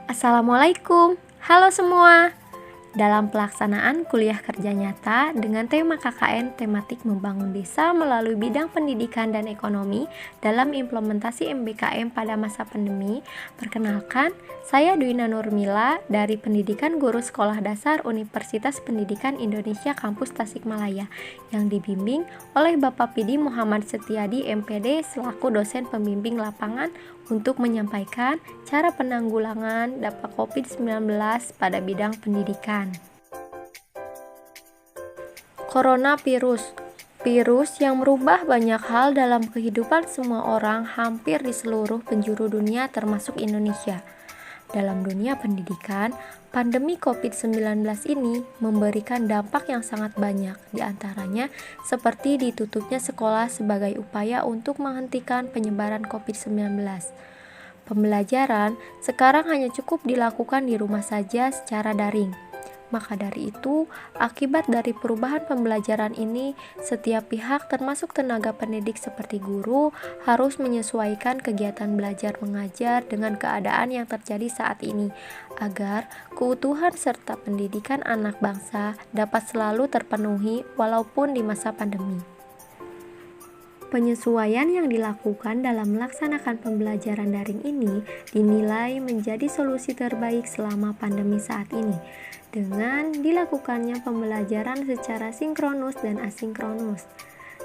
Assalamualaikum, halo semua. Dalam pelaksanaan kuliah kerja nyata dengan tema KKN tematik membangun desa melalui bidang pendidikan dan ekonomi dalam implementasi MBKM pada masa pandemi, perkenalkan, saya Dwina Nurmila dari Pendidikan Guru Sekolah Dasar Universitas Pendidikan Indonesia Kampus Tasikmalaya yang dibimbing oleh Bapak Pidi Muhammad Setiadi MPD selaku dosen pembimbing lapangan untuk menyampaikan cara penanggulangan dampak COVID-19 pada bidang pendidikan. Coronavirus, virus yang merubah banyak hal dalam kehidupan semua orang hampir di seluruh penjuru dunia termasuk Indonesia. Dalam dunia pendidikan, pandemi COVID-19 ini memberikan dampak yang sangat banyak, diantaranya seperti ditutupnya sekolah sebagai upaya untuk menghentikan penyebaran COVID-19. Pembelajaran sekarang hanya cukup dilakukan di rumah saja secara daring. Maka dari itu, akibat dari perubahan pembelajaran ini, setiap pihak termasuk tenaga pendidik seperti guru harus menyesuaikan kegiatan belajar mengajar dengan keadaan yang terjadi saat ini agar keutuhan serta pendidikan anak bangsa dapat selalu terpenuhi walaupun di masa pandemi. Penyesuaian yang dilakukan dalam melaksanakan pembelajaran daring ini dinilai menjadi solusi terbaik selama pandemi saat ini, dengan dilakukannya pembelajaran secara sinkronus dan asinkronus.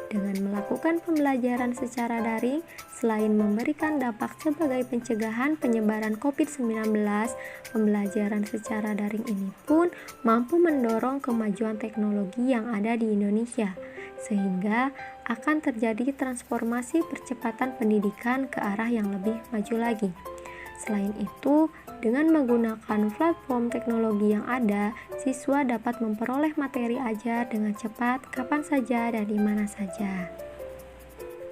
Dengan melakukan pembelajaran secara daring, selain memberikan dampak sebagai pencegahan penyebaran COVID-19, pembelajaran secara daring ini pun mampu mendorong kemajuan teknologi yang ada di Indonesia, sehingga akan terjadi transformasi percepatan pendidikan ke arah yang lebih maju lagi. Selain itu, dengan menggunakan platform teknologi yang ada, siswa dapat memperoleh materi ajar dengan cepat, kapan saja dan di mana saja.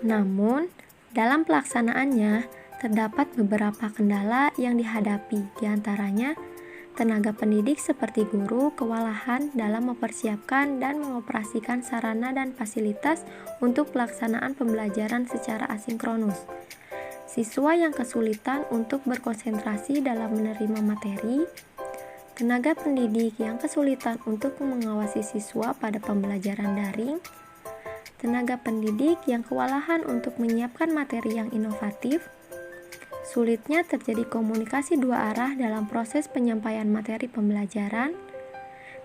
Namun, dalam pelaksanaannya, terdapat beberapa kendala yang dihadapi, diantaranya tenaga pendidik seperti guru kewalahan dalam mempersiapkan dan mengoperasikan sarana dan fasilitas untuk pelaksanaan pembelajaran secara asinkronus. Siswa yang kesulitan untuk berkonsentrasi dalam menerima materi, tenaga pendidik yang kesulitan untuk mengawasi siswa pada pembelajaran daring, tenaga pendidik yang kewalahan untuk menyiapkan materi yang inovatif, sulitnya terjadi komunikasi dua arah dalam proses penyampaian materi pembelajaran.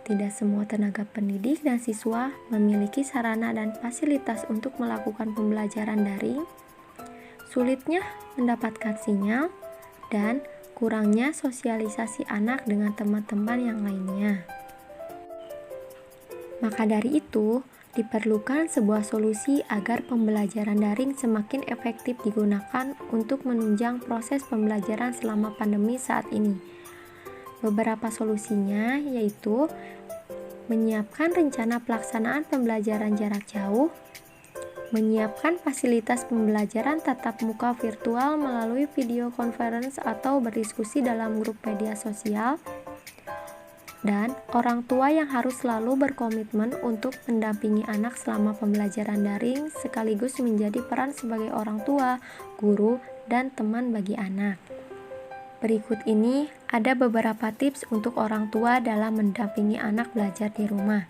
Tidak semua tenaga pendidik dan siswa memiliki sarana dan fasilitas untuk melakukan pembelajaran daring. Sulitnya mendapatkan sinyal dan kurangnya sosialisasi anak dengan teman-teman yang lainnya. Maka dari itu, diperlukan sebuah solusi agar pembelajaran daring semakin efektif digunakan untuk menunjang proses pembelajaran selama pandemi saat ini. Beberapa solusinya yaitu menyiapkan rencana pelaksanaan pembelajaran jarak jauh, menyiapkan fasilitas pembelajaran tatap muka virtual melalui video conference atau berdiskusi dalam grup media sosial, dan orang tua yang harus selalu berkomitmen untuk mendampingi anak selama pembelajaran daring sekaligus menjadi peran sebagai orang tua, guru, dan teman bagi anak. Berikut ini ada beberapa tips untuk orang tua dalam mendampingi anak belajar di rumah.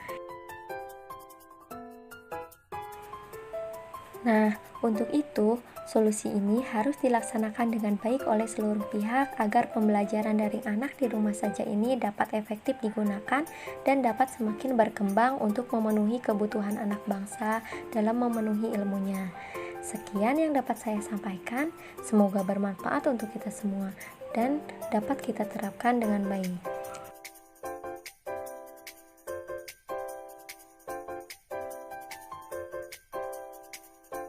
Nah, untuk itu, solusi ini harus dilaksanakan dengan baik oleh seluruh pihak agar pembelajaran daring anak di rumah saja ini dapat efektif digunakan dan dapat semakin berkembang untuk memenuhi kebutuhan anak bangsa dalam memenuhi ilmunya. Sekian yang dapat saya sampaikan, semoga bermanfaat untuk kita semua dan dapat kita terapkan dengan baik.